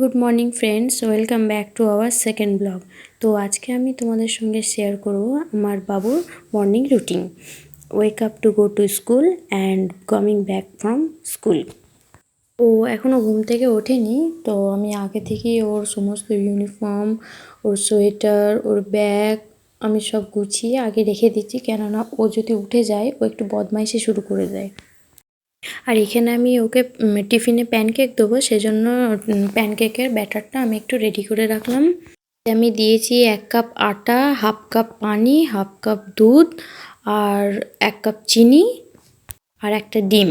Good morning friends, welcome back to our second blog. তো আজকে আমি তোমাদের সঙ্গে শেয়ার করব আমার বাবুর morning routine. Wake up to go to school and coming back from school. ও এখনও ঘুম থেকে ওঠেনি, তো আমি আগে থেকেই ওর সমস্ত ইউনিফর্ম, ওর সোয়েটার, ওর ব্যাগ আমি সব গুছিয়ে আগে রেখে দিচ্ছি, কেননা ও যদি উঠে যায় ও একটু বদমাইশি শুরু করে দেয়। আর এখানে আমি ওকে টিফিনে প্যানকেক দেবো, সেজন্য প্যানকেকের ব্যাটারটা আমি একটু রেডি করে রাখলাম। আমি দিয়েছি 1 কাপ আটা, হাফ কাপ পানি, হাফ কাপ দুধ আর 1 কাপ চিনি আর একটা ডিম।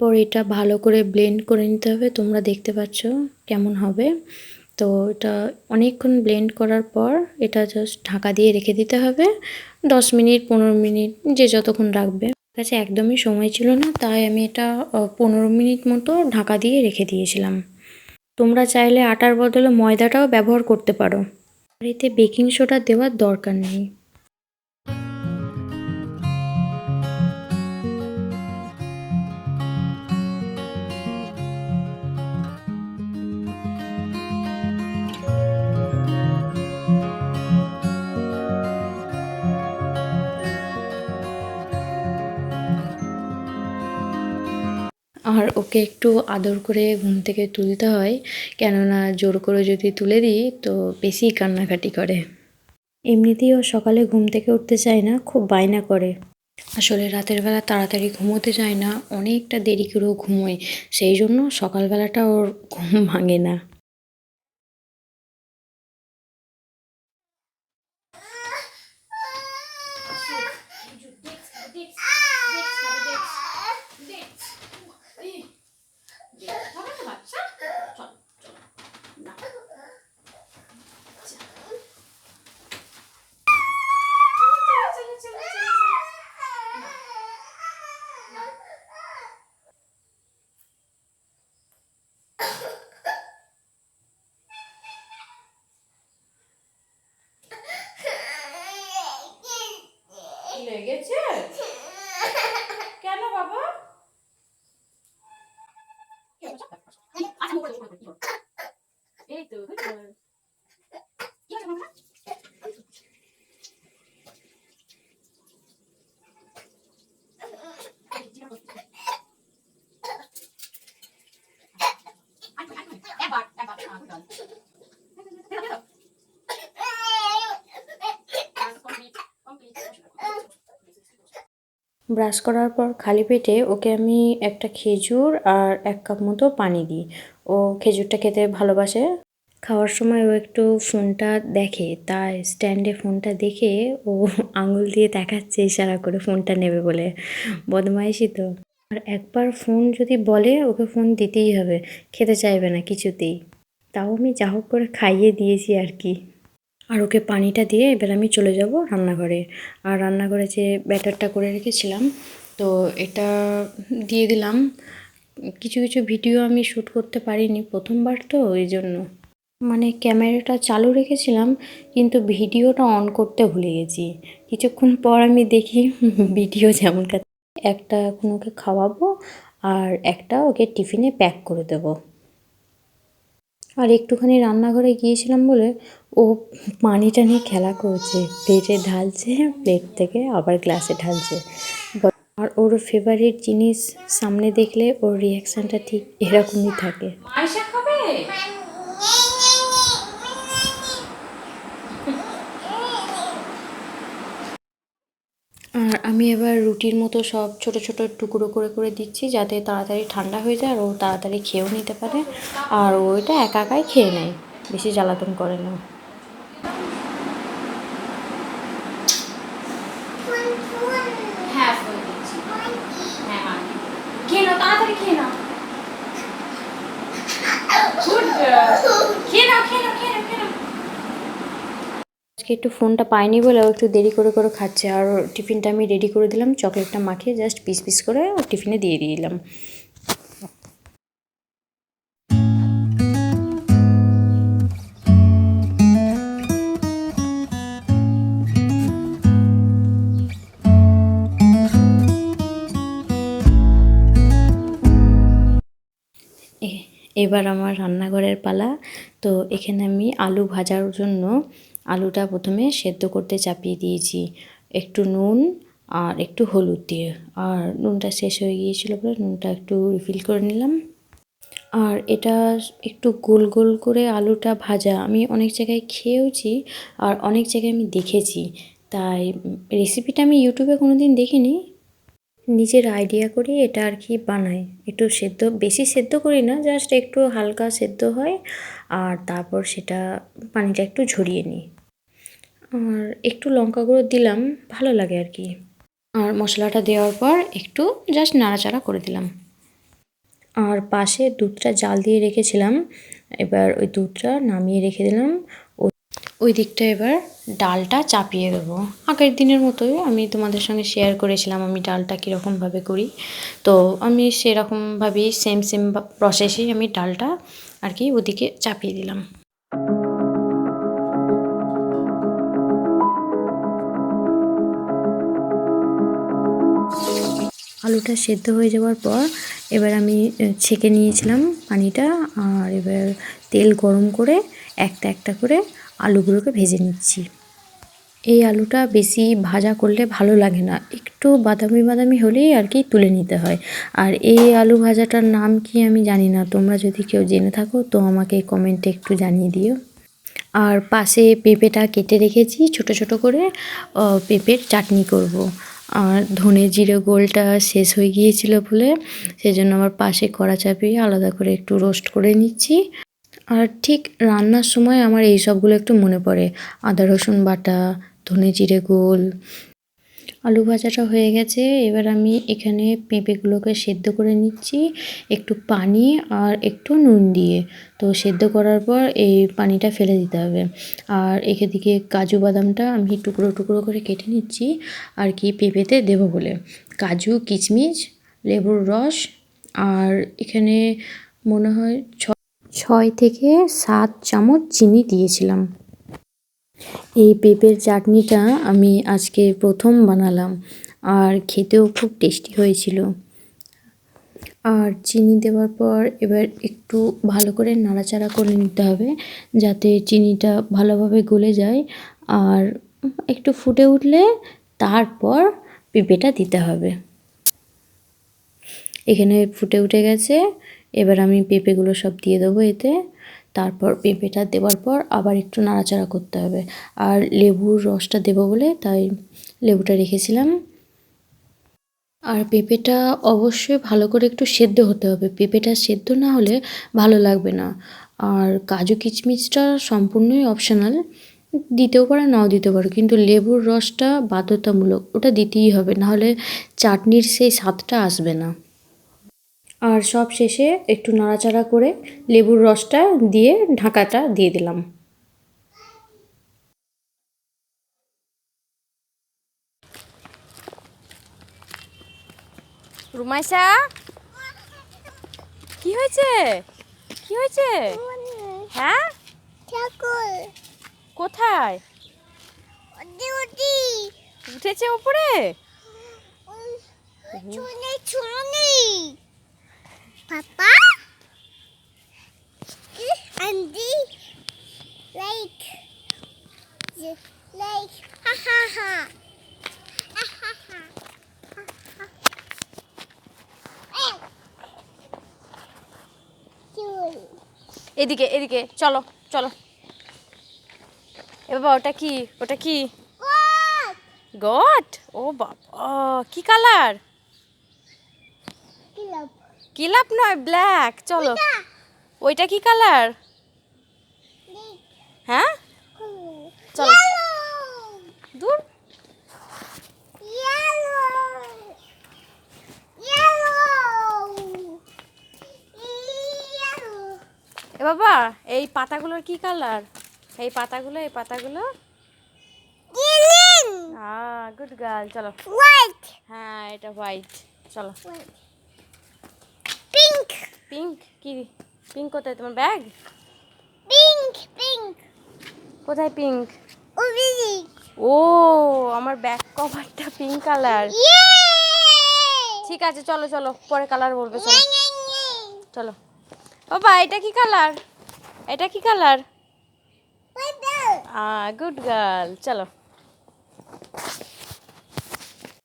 পর এটা ভালো করে ব্লেন্ড করে নিতে হবে। তোমরা দেখতে পাচ্ছ কেমন হবে। তো এটা অনেকক্ষণ ব্লেন্ড করার পর এটা জাস্ট ঢাকা দিয়ে রেখে দিতে হবে 10 মিনিট 15 মিনিট, যে যতক্ষণ রাখবে। কাছে একদমই সময় ছিল না, তাই আমি এটা 15 মিনিট মতো ঢাকা দিয়ে রেখে দিয়েছিলাম। তোমরা চাইলে আটার বদলে ময়দাটাও ব্যবহার করতে পারো, আর এতে বেকিং সোডা দেওয়ার দরকার নেই। আর ওকে একটু আদর করে ঘুম থেকে তুলতে হয়, কেননা জোর করে যদি তুলে দিই তো বেশি কান্নাকাটি করে। এমনিতেই ও সকালে ঘুম থেকে উঠতে চায় না, খুব বায়না করে। আসলে রাতের বেলা তাড়াতাড়ি ঘুমোতে চায় না, অনেকটা দেরি করেও ঘুমোয়, সেই জন্য সকালবেলাটা ওর ঘুম ভাঙে না। লেগেছে? কেন বাবা? এই তো ব্রাশ করার পর খালি পেটে ওকে আমি একটা খেজুর আর 1 কাপ মতো পানি দিই। ও খেজুরটা খেতে ভালোবাসে। খাওয়ার সময় ও একটু ফোনটা দেখে, তাই স্ট্যান্ডে ফোনটা দেখে ও আঙুল দিয়ে দেখাচ্ছে ইশারা করে ফোনটা নেবে বলে। বদমাইশি তো। আর একবার ফোন যদি বলে ওকে ফোন দিতেই হবে, খেতে চাইবে না কিছুতেই। তাও আমি যা হোক করে খাইয়ে দিয়েছি আর কি। আর ওকে পানিটা দিয়ে এবার আমি চলে যাব রান্নাঘরে। আর রান্নাঘরে যে ব্যাটারটা করে রেখেছিলাম, তো এটা দিয়ে দিলাম। কিছু কিছু ভিডিও আমি শ্যুট করতে পারিনি, প্রথমবার তো ওই জন্য। মানে ক্যামেরাটা চালু রেখেছিলাম, কিন্তু ভিডিওটা অন করতে ভুলে গেছি। কিছুক্ষণ পর আমি দেখি ভিডিও যেমন একটা এখন ওকে খাওয়াবো আর একটা ওকে টিফিনে প্যাক করে দেবো। আর একটুখানি রান্নাঘরে গিয়েছিলাম বলে ও পানিটা নিয়ে খেলা করছে, প্লেটে ঢালছে, প্লেট থেকে আবার গ্লাসে ঢালছে। আর ওর ফেভারিট জিনিস সামনে দেখলে ওর রিয়াকশানটা ঠিক এরকমই থাকে। আর আমি এবার রুটির মতো সব ছোট ছোট টুকরো করে করে দিচ্ছি, যাতে তাড়াতাড়ি ঠান্ডা হয়ে যায় আর ও তাড়াতাড়ি খেয়েও নিতে পারে। আর ওইটা একা একাই খেয়ে নেয়, বেশি জ্বালাতন করে না। আজকে একটু ফোনটা পাইনি বলে ও একটু দেরি করে করে খাচ্ছে। আর টিফিনটা আমি রেডি করে দিলাম, চকলেটটা মাখিয়ে জাস্ট পিস পিস করে ওর টিফিনে দিয়ে দিলাম। এবার আমার রান্নাঘরের পালা। তো এখানে আমি আলু ভাজার জন্য আলুটা প্রথমে সেদ্ধ করতে চাপিয়ে দিয়েছি একটু নুন আর একটু হলুদ দিয়ে। আর নুনটা শেষ হয়ে গিয়েছিলো বলে নুনটা একটু রিফিল করে নিলাম। আর এটা একটু গোল গোল করে আলুটা ভাজা আমি অনেক জায়গায় খেয়েওছি আর অনেক জায়গায় আমি দেখেছি, তাই রেসিপিটা আমি ইউটিউবে কোনো দিন দেখিনি, নিজের আইডিয়া করি এটা আর কি বানাই। একটু সেদ্ধ, বেশি সেদ্ধ করি না, জাস্ট একটু হালকা সেদ্ধ হয় আর তারপর সেটা পানিটা একটু ঝরিয়ে নিই আর একটু লঙ্কা গুঁড়ো দিলাম, ভালো লাগে আর কি। আর মশলাটা দেওয়ার পর একটু জাস্ট নাড়াচাড়া করে দিলাম। আর পাশে দুধটা জাল দিয়ে রেখেছিলাম, এবার ওই দুধটা নামিয়ে রেখে দিলাম। ওই দিকটা এবার ডালটা চাপিয়ে দেবো। আগের দিনের মতোই আমি তোমাদের সঙ্গে শেয়ার করেছিলাম আমি ডালটা কীরকমভাবে করি, তো আমি সেরকমভাবেই সেম প্রসেসেই আমি ডালটা আর কি ওদিকে চাপিয়ে দিলাম। আলুটা সেদ্ধ হয়ে যাওয়ার পর এবার আমি ছেঁকে নিয়েছিলাম পানিটা, আর এবার তেল গরম করে একটা একটা করে আলুগুলোকে ভেজে নিচ্ছি। এই আলুটা বেশি ভাজা করলে ভালো লাগে না, একটু বাদামি বাদামি হলেই আর কি তুলে নিতে হয়। আর এই আলু ভাজাটার নাম কি আমি জানি না, তোমরা যদি কেউ জেনে থাকো তো আমাকে কমেন্টে একটু জানিয়ে দিও। আর পাশে পেঁপেটা কেটে রেখেছি ছোট ছোট করে, পেঁপের চাটনি করব। আর ধনে জিরে গোলটা শেষ হয়ে গিয়েছিল বলে সেজন্য আমার পাশে কড়া চাপিয়ে আলাদা করে একটু রোস্ট করে নিচ্ছি। আর ঠিক রান্নার সময় আমার এই সবগুলো একটু মনে পড়ে, আদা রসুন বাটা, ধনে জিরে গোল। আলু ভাজাটা হয়ে গেছে, এবার আমি এখানে পেঁপেগুলোকে সেদ্ধ করে নিচ্ছি একটু পানি আর একটু নুন দিয়ে। তো সেদ্ধ করার পর এই পানিটা ফেলে দিতে হবে। আর এদিকে কাজু বাদামটা আমি টুকরো টুকরো করে কেটে নিচ্ছি আর কি পেঁপেতে দেবো বলে। কাজু, কিশমিশ, লেবুর রস, আর এখানে মনে হয় 6 থেকে 7 চামচ চিনি দিয়েছিলাম। এই পেঁপের চাটনিটা আমি আজকে প্রথম বানালাম আর খেতেও খুব টেস্টি হয়েছিল। আর চিনি দেওয়ার পর এবার একটু ভালো করে নাড়াচাড়া করে নিতে হবে যাতে চিনিটা ভালোভাবে গলে যায়। আর একটু ফুটে উঠলে তারপর পেঁপেটা দিতে হবে। এখানে ফুটে উঠে গেছে, এবার আমি পেঁপেগুলো সব দিয়ে দেবো এতে। তারপর পেঁপেটা দেওয়ার পর আবার একটু নাড়াচাড়া করতে হবে। আর লেবুর রসটা দেবো বলে তাই লেবুটা রেখেছিলাম। আর পেঁপেটা অবশ্যই ভালো করে একটু সেদ্ধ হতে হবে, পেঁপেটা সেদ্ধ না হলে ভালো লাগবে না। আর কাজু কিশমিশটা সম্পূর্ণই অপশনাল, দিতেও পারো নাও দিতে পারো, কিন্তু লেবুর রসটা বাধ্যতামূলক, ওটা দিতেই হবে, নাহলে চাটনির সেই স্বাদটা আসবে না। আর সব শেষে একটু নাড়াচাড়া করে লেবুর রসটা দিয়ে ঢাকাটা দিয়ে দিলাম। রুমাইসা, কি হয়েছে? কি হয়েছে? হ্যাঁ, কোথায় উঠেছে উপরে? Papa, Andy, like, ha ha ha, ha ha ha, এদিকে এদিকে চলো চলো। এ বাবা, ওটা কি? ওটা কি? গট। ও বাবা, কি কালার? কিলাপ নয়, ব্ল্যাক। চলো, ওইটা কি কালার? হ্যাঁ, চলো দূর। এ বাবা, এই পাতাগুলোর কি কালার? এই পাতাগুলো, এই পাতাগুলো গুড গার্ল। চলো, হ্যাঁ এটা হোয়াইট। চলো, pink, পিঙ্ক। কি পিঙ্ক? কোথায় তোমার ব্যাগ? pink, pink, কোথায় পিঙ্ক? over. ও, আমার ব্যাক কভারটা পিঙ্ক কালার। ঠিক আছে, চলো চলো, পরে কালার বলবে। চলো চলো। বাবা এটা কি কালার? এটা কি কালার? Good girl. চলো।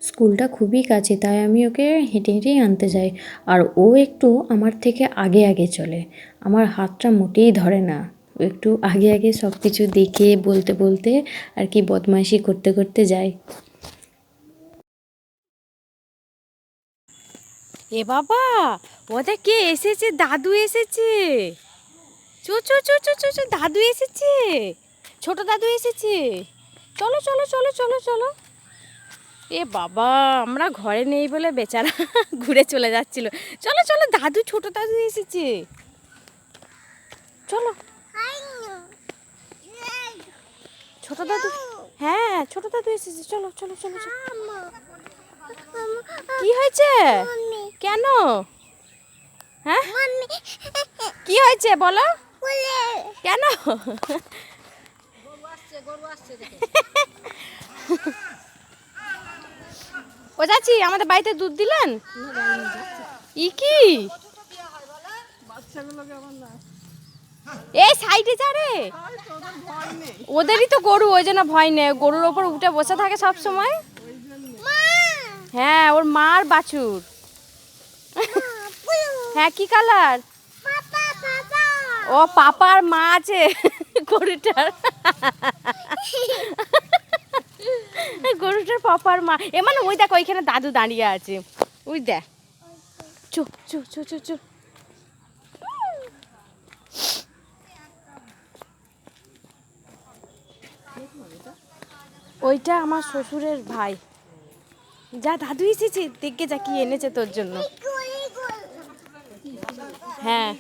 স্কুলটা খুবই কাছে, তাই আমি ওকে হেঁটে হেঁটেই আনতে যাই। আর ও একটু আমার থেকে আগে আগে চলে, আমার হাতটা মোটেই ধরে না। ও একটু আগে আগে সব কিছু দেখে বলতে বলতে আর কি বদমাইশি করতে করতে যায়। এ বাবা, ওদের কে এসেছে? দাদু এসেছে। চো চো চো চো চো চো, দাদু এসেছে, ছোট দাদু এসেছে। চলো চলো চলো চলো চলো। এ বাবা, আমরা ঘরে নেই বলে বেচারা ঘুরে চলে যাচ্ছিল। চলো চলো, দাদু, ছোট দাদু এসেছে। চলো। ছোট দাদু, হ্যাঁ ছোট দাদু এসেছে। চলো চলো চলো চলো। কি হয়েছে? কেন? হ্যাঁ কি হয়েছে বলো? কেন? ও যাচ্ছি, আমাদের বাড়িতে দুধ দিলেন? ই কি? এই সাইডে যা রে। ওদেরই তো গরু, ওই জন্য ভয় নেই। গরুর ওপর উঠে বসে থাকে সব সময়। হ্যাঁ, ওর মার বাছুর। হ্যাঁ, কি কালার? ও পাপার মা আছে গরুটার। গরুটার পাপার মা। মানে ওই দেখ, ওইখানে দাদু দাঁড়িয়ে আছে। ওই দেখ। চু চু চু চু চু। ওইটা আমার শ্বশুরের ভাই। যা, দাদু এসেছে, দেখে যা কি এনেছে তোর জন্য। হ্যাঁ।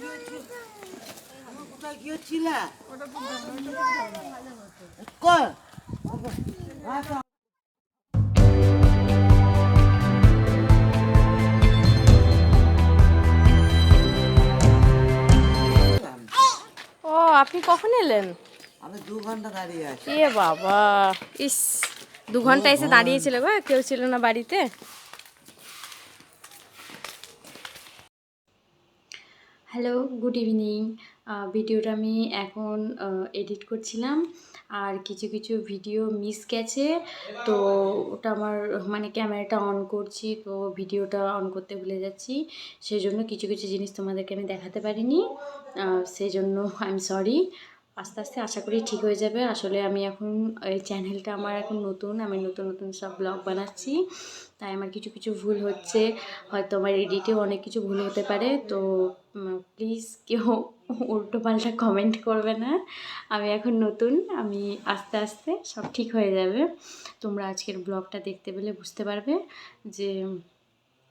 ও, আপনি কখন এলেন? আমি 2 ঘন্টা দাঁড়িয়ে আছি। এ বাবা, ইস, 2 ঘন্টা এসে দাঁড়িয়েছিল গো, কেউ ছিল না বাড়িতে। Hello, good evening. ভিডিওটা আমি এখন এডিট করছিলাম, আর কিছু কিছু ভিডিও মিস গেছে। তো ওটা আমার মানে ক্যামেরাটা অন করছি, তো ভিডিওটা অন করতে ভুলে যাচ্ছি। সেই জন্য কিছু কিছু জিনিস তোমাদেরকে আমি দেখাতে পারিনি, সেই জন্য আই এম সরি। আস্তে আস্তে আশা করি ঠিক হয়ে যাবে। আসলে আমি এখন এই চ্যানেলটা আমার এখন নতুন, আমি নতুন নতুন সব ব্লগ বানাচ্ছি, তাই আমার কিছু কিছু ভুল হচ্ছে। হয়তো আমার এডিটেও অনেক কিছু ভুল হতে পারে। তো প্লিজ কেউ উল্টো পাল্টা কমেন্ট করবে না। আমি এখন নতুন, আমি আস্তে আস্তে সব ঠিক হয়ে যাবে। তোমরা আজকের ব্লগটা দেখতে পেলে বুঝতে পারবে যে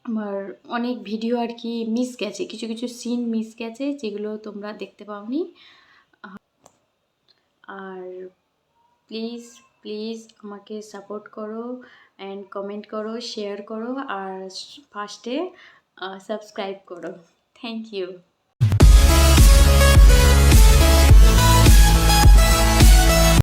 আমার অনেক ভিডিও আর কি মিস গেছে, কিছু কিছু সিন মিস গেছে যেগুলো তোমরা দেখতে পাওনি। আর প্লিজ প্লিজ আমাকে সাপোর্ট করো অ্যান্ড কমেন্ট করো, শেয়ার করো, আর ফার্স্টে সাবস্ক্রাইব করো। Thank you.